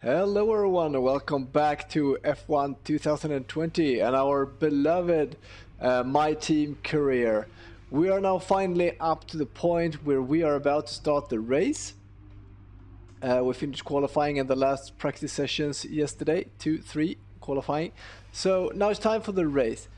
Hello everyone, welcome back to F1 2020 and our beloved My Team career. We are now finally up to the point where we are about to start the race. We finished qualifying in the last practice sessions yesterday, 2-3 qualifying. So now it's time for the race.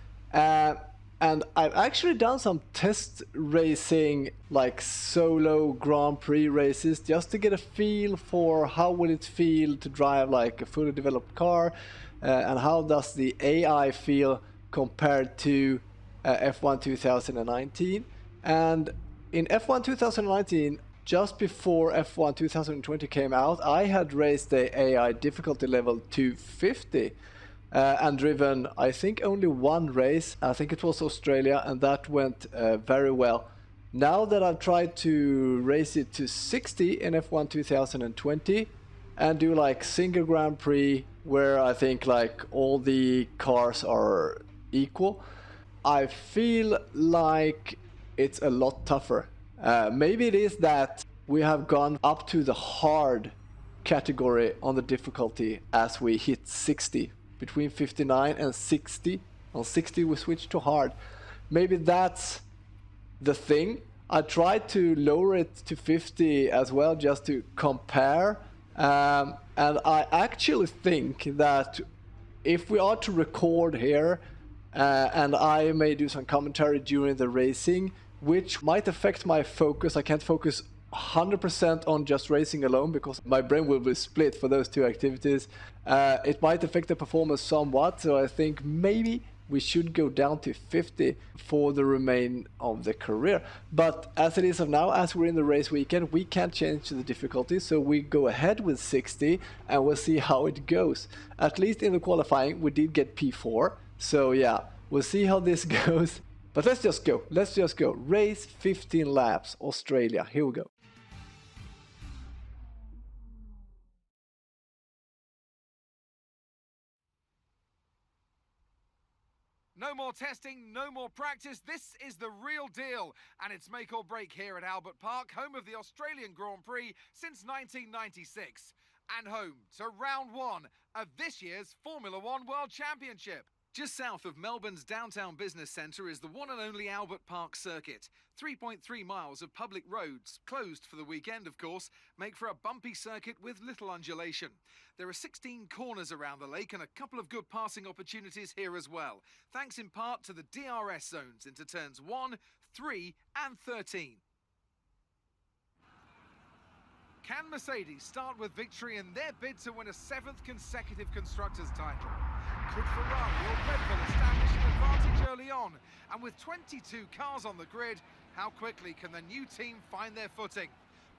And I've actually done some test racing, like solo Grand Prix races, just to get a feel for how will it feel to drive like a fully developed car, and how does the AI feel compared to F1 2019. And in F1 2019, just before F1 2020 came out, I had raised the AI difficulty level to 50. And driven, I think, only one race. I think it was Australia, and that went very well. Now that I've tried to race it to 60 in F1 2020 and do like single Grand Prix where I think like all the cars are equal, I feel like it's a lot tougher. Maybe it is that we have gone up to the hard category on the difficulty as we hit 60. Between 59 and 60. On 60 we switched to hard. Maybe that's the thing. I tried to lower it to 50 as well just to compare. And I actually think that if we are to record here, and I may do some commentary during the racing, which might affect my focus. I can't focus 100% on just racing alone because my brain will be split for those two activities. It might affect the performance somewhat, so I think maybe we should go down to 50 for the remain of the career. But as it is of now, as we're in the race weekend, we can't change the difficulty, so we go ahead with 60 and we'll see how it goes. At least in the qualifying we did get P4, so yeah, we'll see how this goes. But let's just go. Race 15 laps, Australia, here we go. No more testing, no more practice. This is the real deal. And it's make or break here at Albert Park, home of the Australian Grand Prix since 1996. And home to round one of this year's Formula One World Championship. Just south of Melbourne's downtown business centre is the one and only Albert Park circuit. 3.3 miles of public roads, closed for the weekend of course, make for a bumpy circuit with little undulation. There are 16 corners around the lake and a couple of good passing opportunities here as well, thanks in part to the DRS zones into turns 1, 3 and 13. Can Mercedes start with victory in their bid to win a 7th consecutive Constructors' title? Could Ferrari or Red Bull establish an advantage early on? And with 22 cars on the grid, how quickly can the new team find their footing?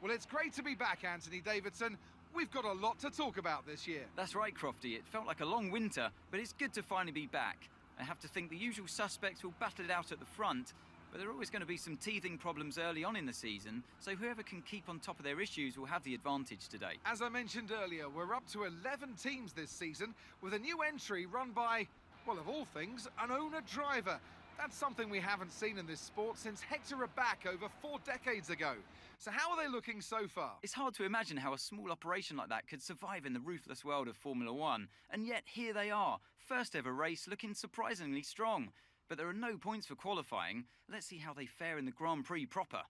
Well, it's great to be back, Anthony Davidson. We've got a lot to talk about this year. That's right, Crofty. It felt like a long winter, but it's good to finally be back. I have to think the usual suspects will battle it out at the front, but there are always going to be some teething problems early on in the season, so whoever can keep on top of their issues will have the advantage today. As I mentioned earlier, we're up to 11 teams this season, with a new entry run by, well, of all things, an owner-driver. That's something we haven't seen in this sport since Hector Raback over 4 decades ago. So how are they looking so far? It's hard to imagine how a small operation like that could survive in the ruthless world of Formula One, and yet here they are, first ever race looking surprisingly strong. But there are no points for qualifying. Let's see how they fare in the Grand Prix proper.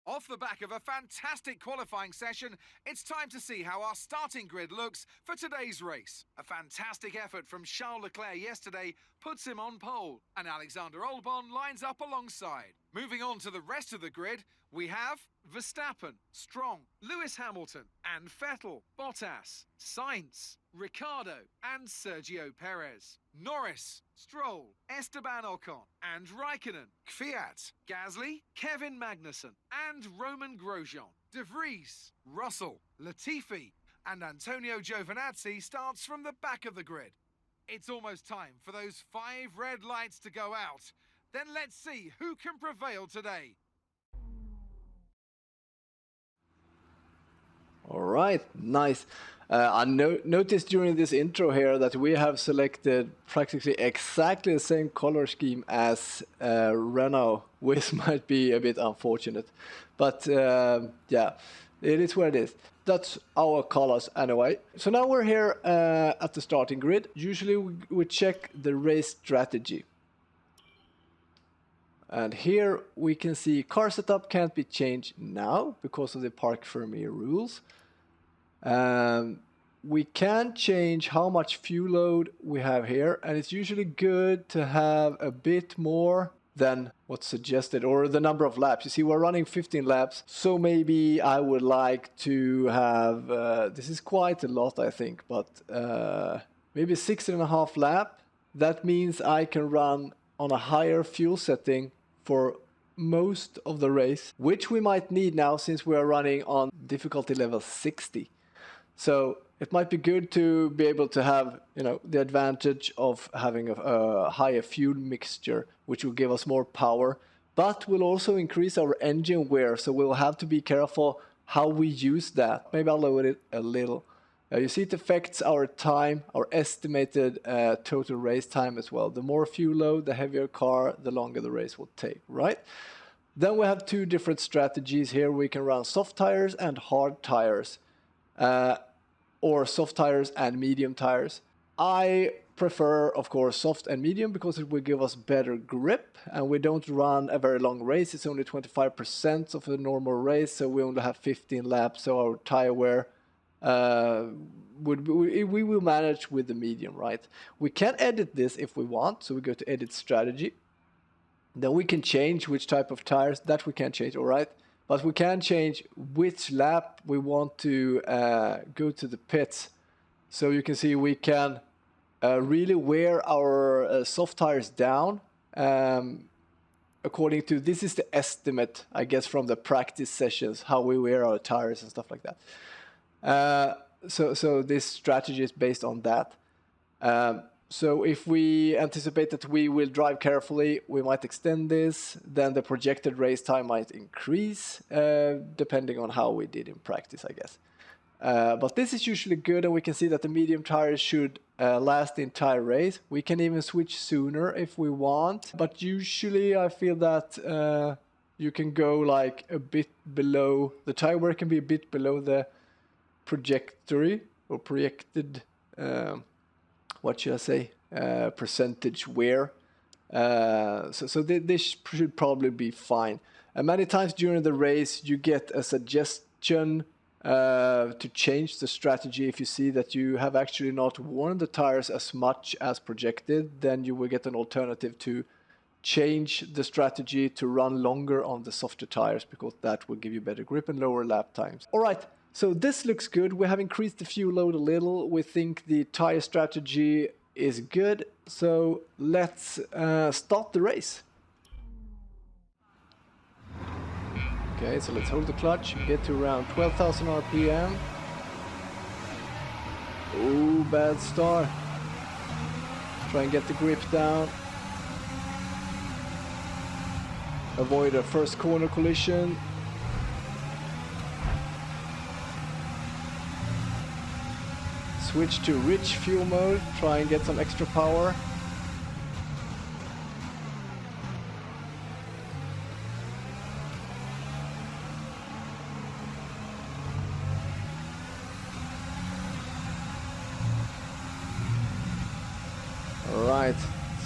Off the back of a fantastic qualifying session, it's time to see how our starting grid looks for today's race. A fantastic effort from Charles Leclerc yesterday puts him on pole, and Alexander Albon lines up alongside. Moving on to the rest of the grid, we have Verstappen, Stroll, Lewis Hamilton and Vettel, Bottas, Sainz, Ricciardo and Sergio Perez, Norris, Stroll, Esteban Ocon and Raikkonen, Kvyat, Gasly, Kevin Magnussen and Roman Grosjean, De Vries, Russell, Latifi and Antonio Giovinazzi starts from the back of the grid. It's almost time for those 5 red lights to go out. Then let's see who can prevail today. All right, nice. I noticed during this intro here that we have selected practically exactly the same color scheme as Renault, which might be a bit unfortunate. But yeah, it is what it is. that's our colors anyway. So now we're here at the starting grid. Usually we check the race strategy. And here we can see car setup can't be changed now because of the Parc Fermé rules. We can change how much fuel load we have here, and it's usually good to have a bit more than what's suggested, or the number of laps. You see, we're running 15 laps, so maybe I would like to have, this is quite a lot I think, but maybe 6.5 lap. That means I can run on a higher fuel setting for most of the race, which we might need now since we are running on difficulty level 60. So it might be good to be able to have, you know, the advantage of having a higher fuel mixture, which will give us more power, but will also increase our engine wear. So we'll have to be careful how we use that. Maybe I'll lower it a little. You see, it affects our time, our estimated total race time as well. The more fuel load, the heavier car, the longer the race will take, right? Then we have two different strategies here. We can run soft tires and hard tires. Or soft tires and medium tires. I prefer, of course, soft and medium because it will give us better grip, and we don't run a very long race. It's only 25% of a normal race, so we only have 15 laps, so our tire wear we will manage with the medium, right? We can edit this if we want, so we go to edit strategy. Then we can change which type of tires, that we can change, all right? But we can change which lap we want to go to the pits. So you can see we can really wear our soft tires down according to, this is the estimate, I guess, from the practice sessions, how we wear our tires and stuff like that. So this strategy is based on that. So if we anticipate that we will drive carefully, we might extend this, then the projected race time might increase, depending on how we did in practice, I guess. But this is usually good, and we can see that the medium tires should last the entire race. We can even switch sooner if we want, but usually I feel that you can go like a bit below, the tire wear can be a bit below the trajectory or projected what should I say, percentage wear. So this should probably be fine. And many times during the race, you get a suggestion to change the strategy. If you see that you have actually not worn the tires as much as projected, then you will get an alternative to change the strategy to run longer on the softer tires, because that will give you better grip and lower lap times. All right. So this looks good. We have increased the fuel load a little. We think the tire strategy is good. So let's start the race. Okay, so let's hold the clutch and get to around 12,000 RPM. Oh, bad start. Try and get the grip down. Avoid a first corner collision. Switch to rich fuel mode, try and get some extra power. Alright,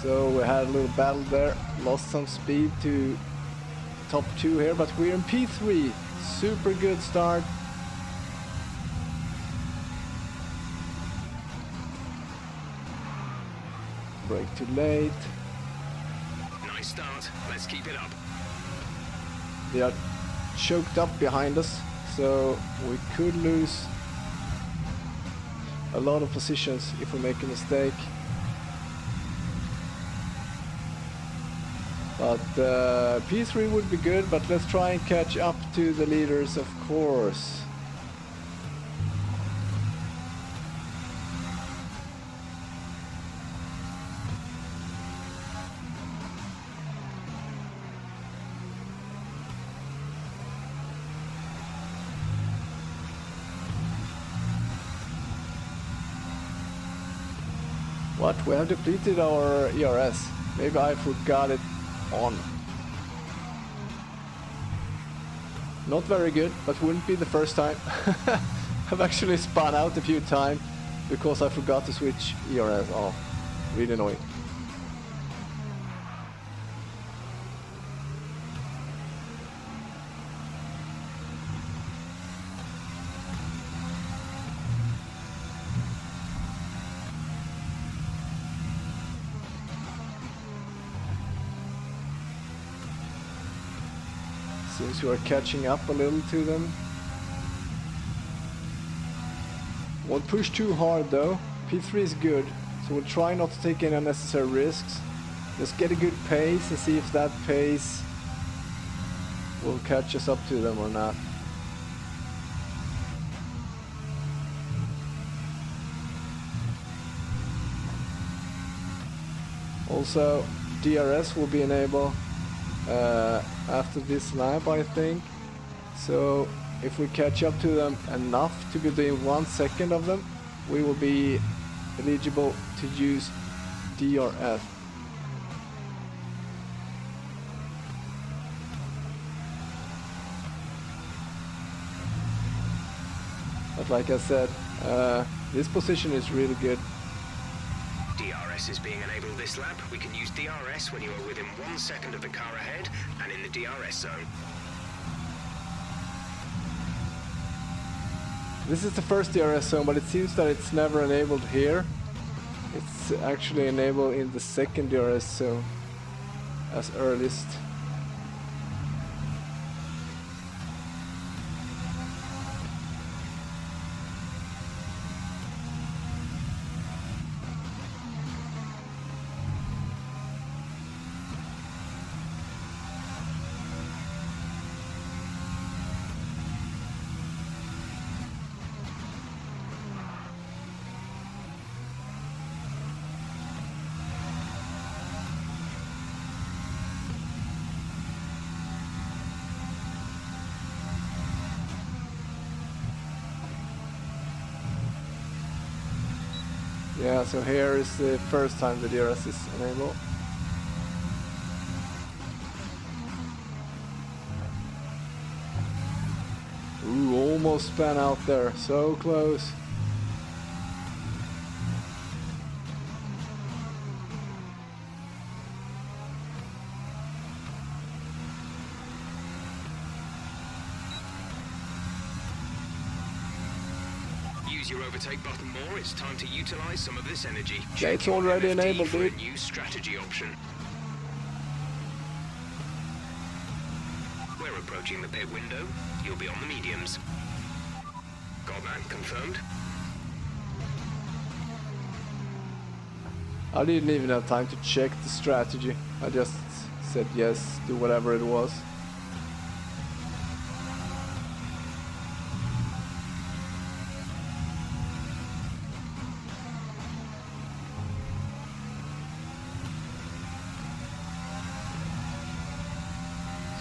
so we had a little battle there, lost some speed to top 2 here, but we're in P3, super good start. Brake too late. Nice start. Let's keep it up. They are choked up behind us, so we could lose a lot of positions if we make a mistake. But P3 would be good, but let's try and catch up to the leaders, of course. What? We have depleted our ERS. Maybe I forgot it on. Not very good, but wouldn't be the first time. I've actually spun out a few times because I forgot to switch ERS off. Really annoying. Seems we are catching up a little to them. Won't push too hard though. P3 is good, so we'll try not to take any unnecessary risks. Just get a good pace and see if that pace will catch us up to them or not. Also, DRS will be enabled after this lap, I think. So if we catch up to them enough to be within 1 second of them, we will be eligible to use DRS. But like I said, this position is really good. DRS is being enabled this lap. We can use DRS when you are within 1 second of the car ahead and in the DRS zone. This is the first DRS zone, but it seems that it's never enabled here. It's actually enabled in the second DRS zone as earliest. Yeah, so here is the first time the DRS is enabled. Ooh, almost span out there, so close. Use your overtake button more. It's time to utilize some of this energy. Yeah, it's already enabled, for a dude. new strategy option. We're approaching the pit window. You'll be on the mediums. Got that confirmed? I didn't even have time to check the strategy. I just said yes, do whatever it was.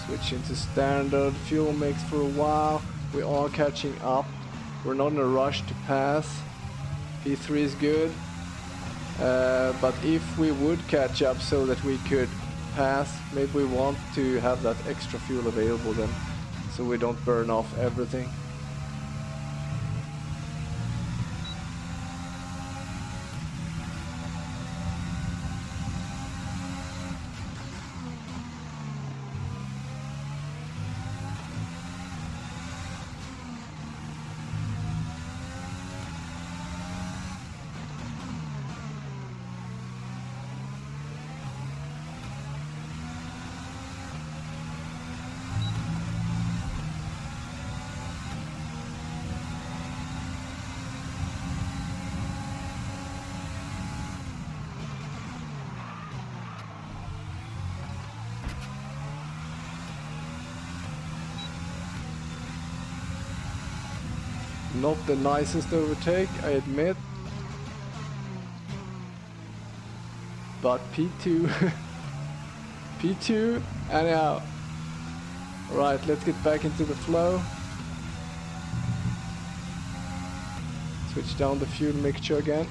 Switching to standard fuel mix for a while. We are catching up. We're not in a rush to pass. P3 is good. But if we would catch up so that we could pass, maybe we want to have that extra fuel available then, so we don't burn off everything. Not the nicest overtake, I admit. But P2. P2, anyhow. Right, let's get back into the flow. Switch down the fuel mixture again.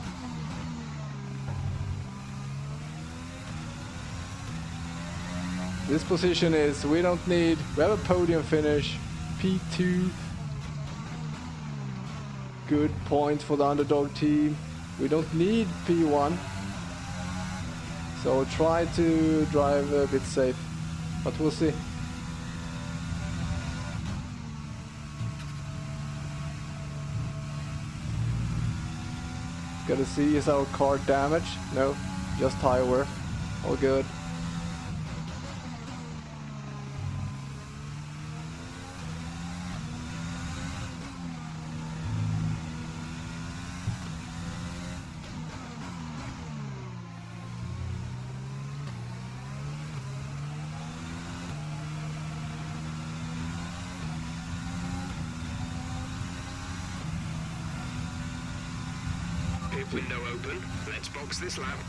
This position is, we don't need, we have a podium finish, P2. good point for the underdog team. We don't need P1. So try to drive a bit safe. But we'll see. Gotta see, is our car damaged? No, just tire wear. All good. Pit window open. Let's box this lap.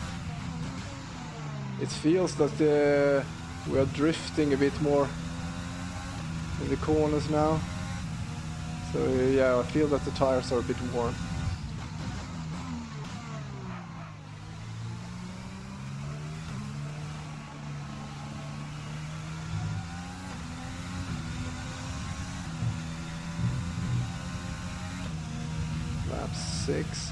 It feels that we are drifting a bit more in the corners now. So yeah, I feel that the tires are a bit worn. Lap 6.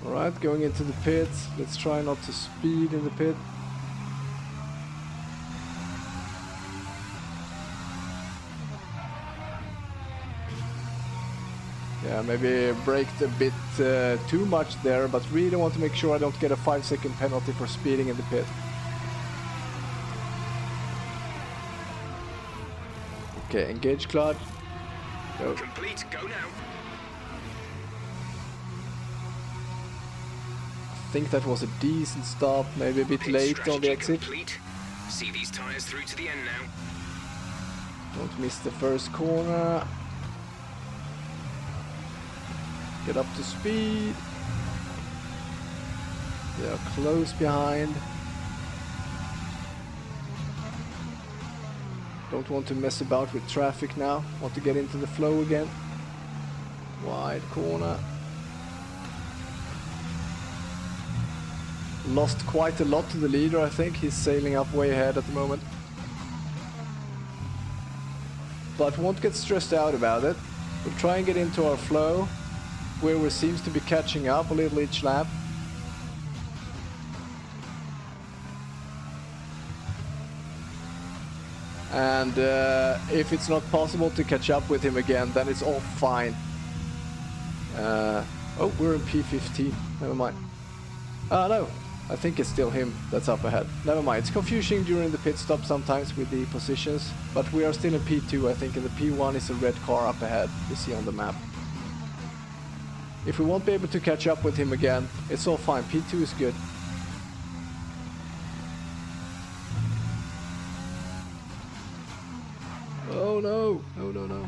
Alright, going into the pits. Let's try not to speed in the pit. Yeah, maybe braked a bit too much there, but really want to make sure I don't get a 5-second penalty for speeding in the pit. Okay, engage clutch. Go. Complete, go now. I think that was a decent stop, maybe a bit Pit late on the strategy exit. complete. See these tyres through to the end now. Don't miss the first corner. Get up to speed. They are close behind. Don't want to mess about with traffic now. Want to get into the flow again. Wide corner. Lost quite a lot to the leader, I think. He's sailing up way ahead at the moment. But won't get stressed out about it. We'll try and get into our flow, where we seems to be catching up a little each lap. And if it's not possible to catch up with him again, then it's all fine. Oh, we're in P15. Never mind. No, I think it's still him that's up ahead. Never mind. It's confusing during the pit stop sometimes with the positions, but we are still in P2, I think, and the P1 is a red car up ahead, you see on the map. If we won't be able to catch up with him again, it's all fine. P2 is good. Oh no! No, no, no.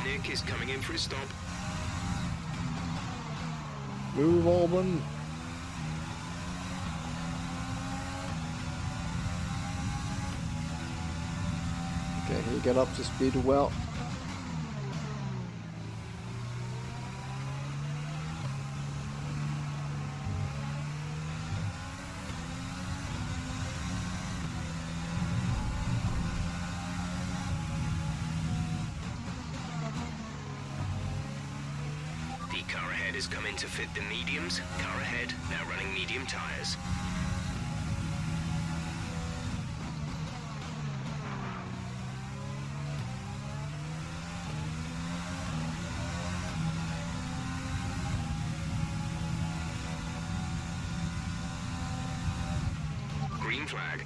Nick is coming in for his stop. Move, Albon. Okay, he got up to speed well. The car ahead has come in to fit the mediums. Car ahead, now running medium tyres. green flag.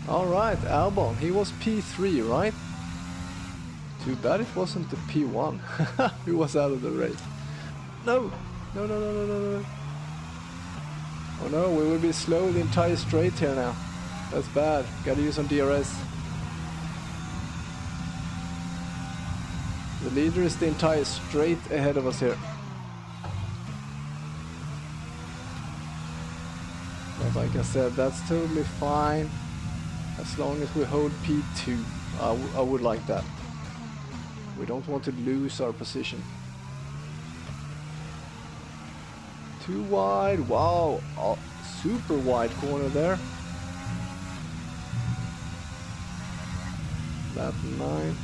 Alright, Albon, he was P3, right? Too bad it wasn't the P1. He was out of the race. No! No, no, no, no, no, no. Oh no, we will be slow the entire straight here now. That's bad. Gotta use some DRS. The leader is the entire straight ahead of us here. But like I said, that's totally fine. As long as we hold P2, I would like that. We don't want to lose our position. Too wide, wow, oh, super wide corner there. Lap 9.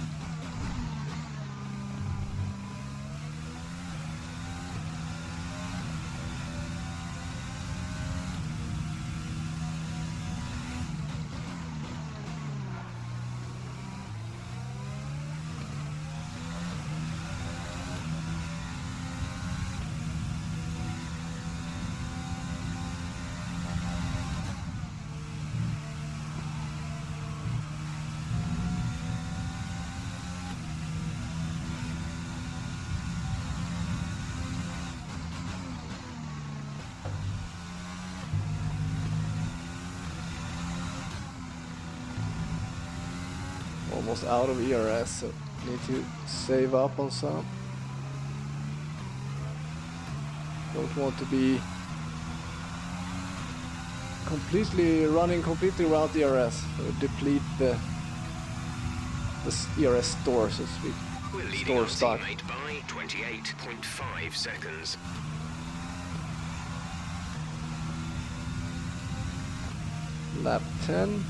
Almost out of ERS, so need to save up on some. Don't want to be running completely around the ERS, so deplete the ERS store, so to speak. We're leading Store our stock. teammate by 28.5 seconds. Lap 10.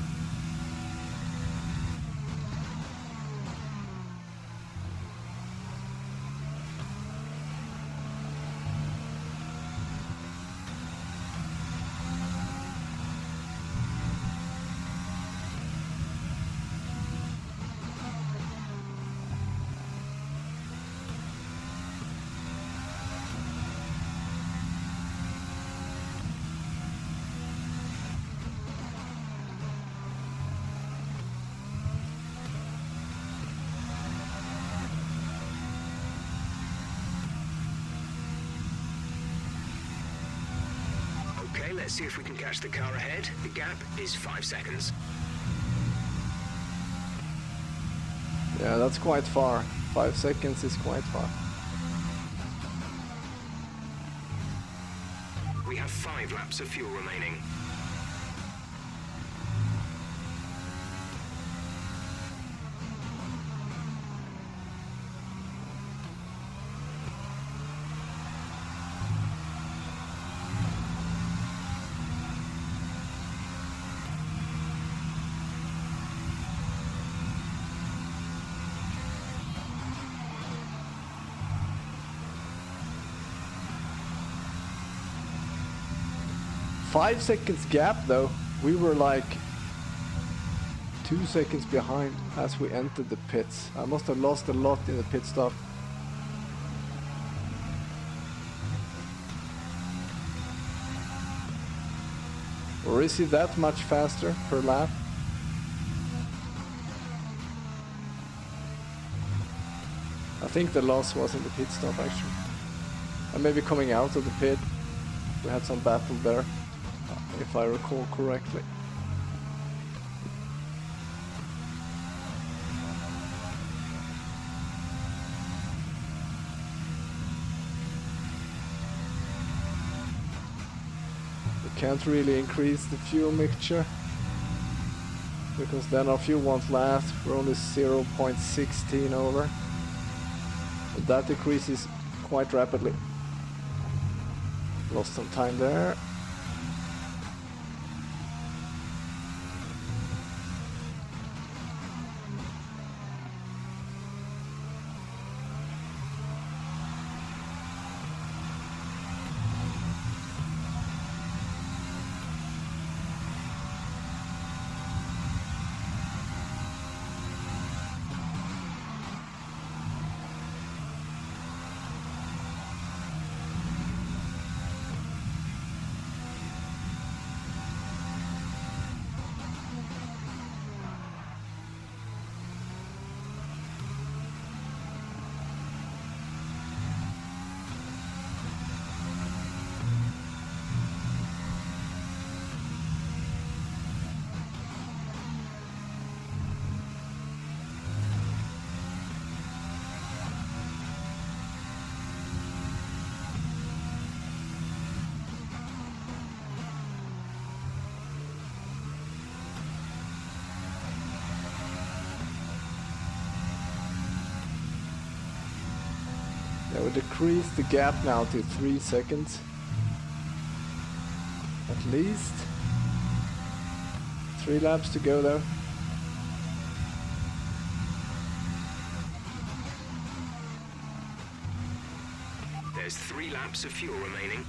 Okay, let's see if we can catch the car ahead. The gap is 5 seconds. Yeah, that's quite far. 5 seconds is quite far. We have 5 laps of fuel remaining. Five seconds gap though. We were like 2 seconds behind as we entered the pits. I must have lost a lot in the pit stop. Or is he that much faster per lap? I think the loss was in the pit stop actually. And maybe coming out of the pit. We had some battle there, if I recall correctly. We can't really increase the fuel mixture, because then our fuel won't last. We're only 0.16 over. But that decreases quite rapidly. Lost some time there. we decrease the gap now to 3 seconds. At least 3 laps to go there. There's 3 laps of fuel remaining.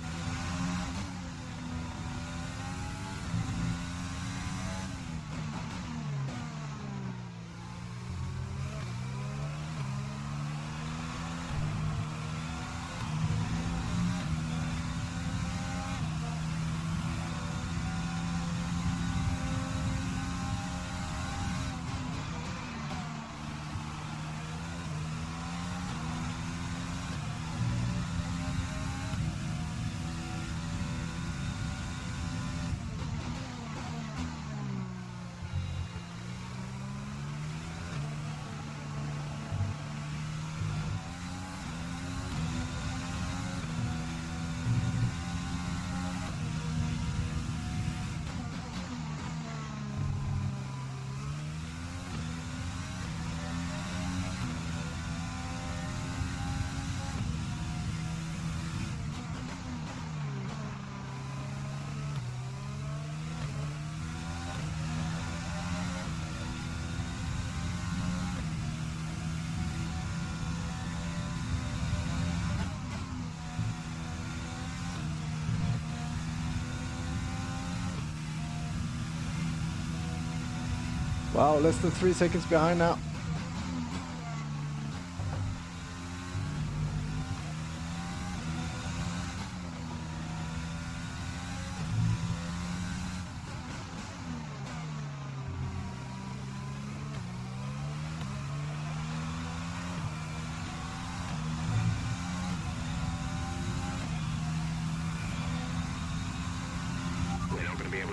Wow, less than 3 seconds behind now.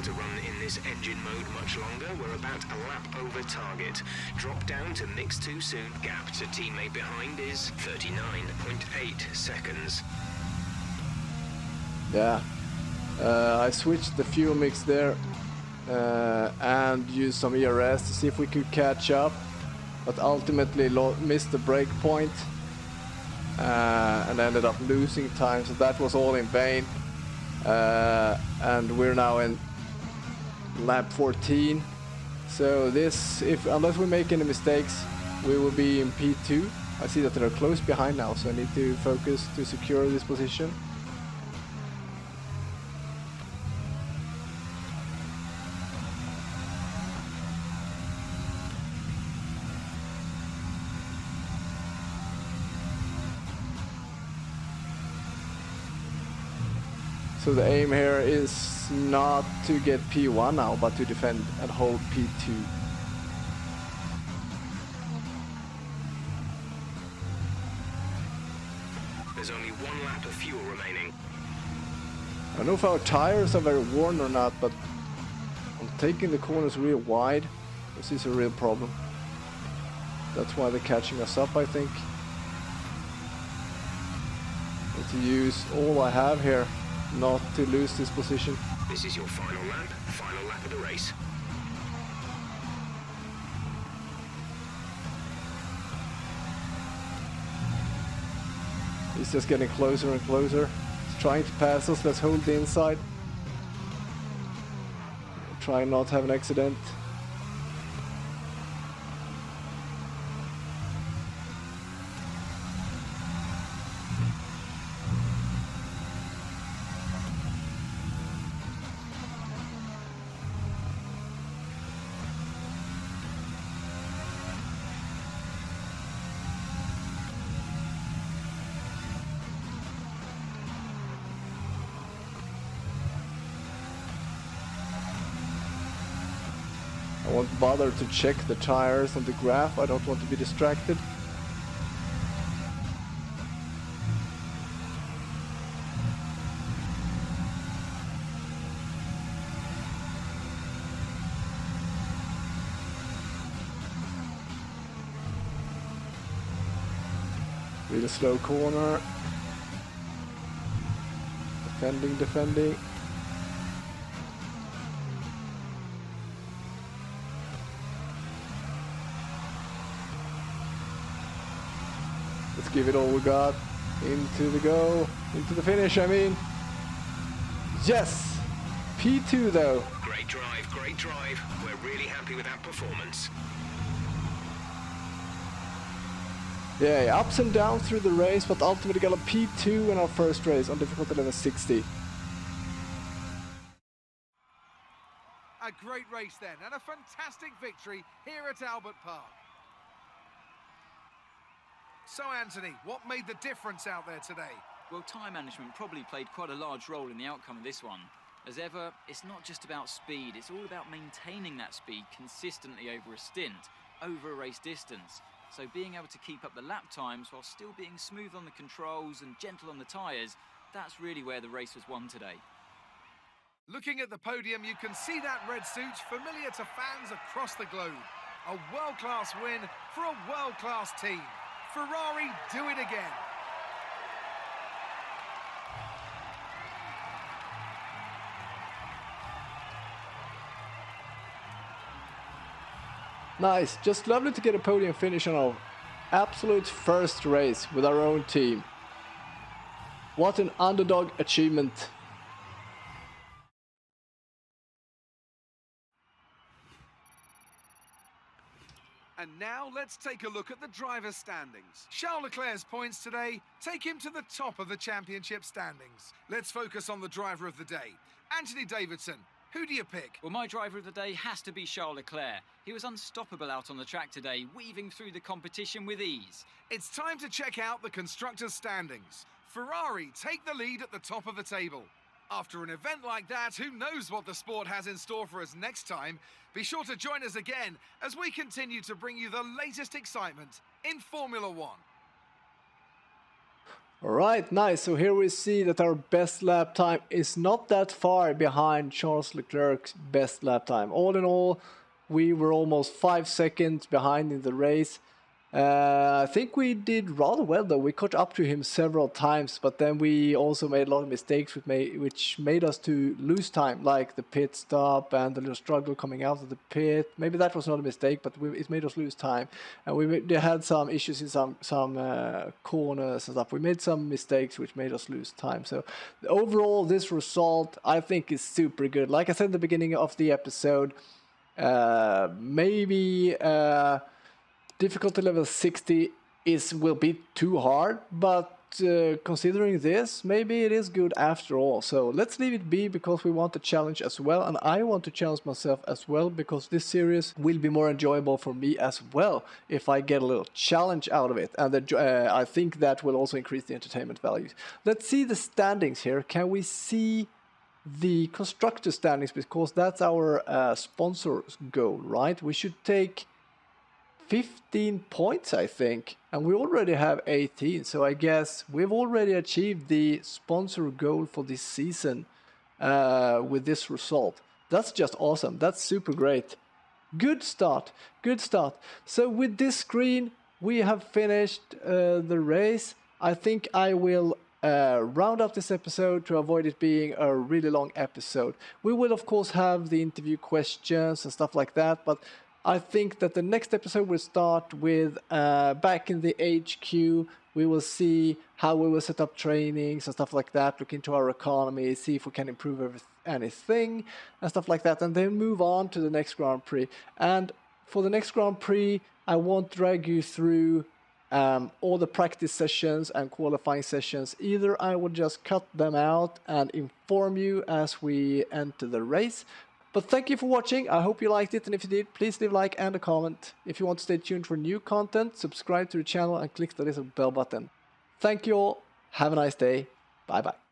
To run in this engine mode much longer. We're about a lap over target. Drop down to mix too soon. Gap to teammate behind is 39.8 seconds. Yeah, I switched the fuel mix there and used some ERS to see if we could catch up, but ultimately missed the break point and ended up losing time, so that was all in vain. And we're now in lap 14, so this, unless we make any mistakes, we will be in P2. I see that they're close behind now, so I need to focus to secure this position. So the aim here is not to get P1 now, but to defend and hold P2. There's only 1 lap of fuel remaining. I don't know if our tires are very worn or not, but I'm taking the corners real wide. This is a real problem. That's why they're catching us up, I think. Need to use all I have here not to lose this position. This is your final lap of the race. He's just getting closer and closer. He's trying to pass us. Let's hold the inside. Try not to have an accident. I won't bother to check the tires on the graph. I don't want to be distracted. Really slow corner. Defending. Let's give it all we got. Into the finish, I mean. Yes! P2 though. Great drive, great drive. We're really happy with that performance. Yeah, ups and downs through the race, but ultimately got a P2 in our first race on difficulty level 60. A great race then, and a fantastic victory here at Albert Park. So Anthony, what made the difference out there today? Well, time management probably played quite a large role in the outcome of this one. As ever, it's not just about speed, it's all about maintaining that speed consistently over a stint, over a race distance. So being able to keep up the lap times while still being smooth on the controls and gentle on the tyres, that's really where the race was won today. Looking at the podium, you can see that red suit familiar to fans across the globe. A world-class win for a world-class team. Ferrari do it again. Nice, just lovely to get a podium finish on our absolute first race with our own team. What an underdog achievement. And now let's take a look at the driver's standings. Charles Leclerc's points today take him to the top of the championship standings. Let's focus on the driver of the day. Anthony Davidson, who do you pick? Well, my driver of the day has to be Charles Leclerc. He was unstoppable out on the track today, weaving through the competition with ease. It's time to check out the constructors' standings. Ferrari take the lead at the top of the table. After an event like that, who knows what the sport has in store for us next time? Be sure to join us again as we continue to bring you the latest excitement in Formula One. Alright, nice. So here we see that our best lap time is not that far behind Charles Leclerc's best lap time. All in all, we were almost 5 seconds behind in the race. I think we did rather well though. We caught up to him several times, but then we also made a lot of mistakes which made us to lose time, like the pit stop and the little struggle coming out of the pit. Maybe that was not a mistake, but it made us lose time. And we had some issues in some corners and stuff. We made some mistakes which made us lose time. So overall, this result I think is super good. Like I said at the beginning of the episode, difficulty level 60 will be too hard, but considering this, maybe it is good after all. So let's leave it be, because we want to challenge as well, and I want to challenge myself as well, because this series will be more enjoyable for me as well if I get a little challenge out of it, and I think that will also increase the entertainment values. Let's see the standings here. Can we see the constructor standings, because that's our sponsor's goal, right? We should take 15 points, I think, and we already have 18, so I guess we've already achieved the sponsor goal for this season with this result. That's just awesome. That's super great. Good start, good start. So with this screen, we have finished the race. I think I will round up this episode to avoid it being a really long episode. We will of course have the interview questions and stuff like that, but I think that the next episode will start with back in the HQ. We will see how we will set up trainings and stuff like that, look into our economy, see if we can improve anything and stuff like that, and then move on to the next Grand Prix. And for the next Grand Prix, I won't drag you through all the practice sessions and qualifying sessions. Either I will just cut them out and inform you as we enter the race. But thank you for watching. I hope you liked it, and if you did, please leave a like and a comment. If you want to stay tuned for new content, subscribe to the channel and click the little bell button. Thank you all. Have a nice day. Bye bye.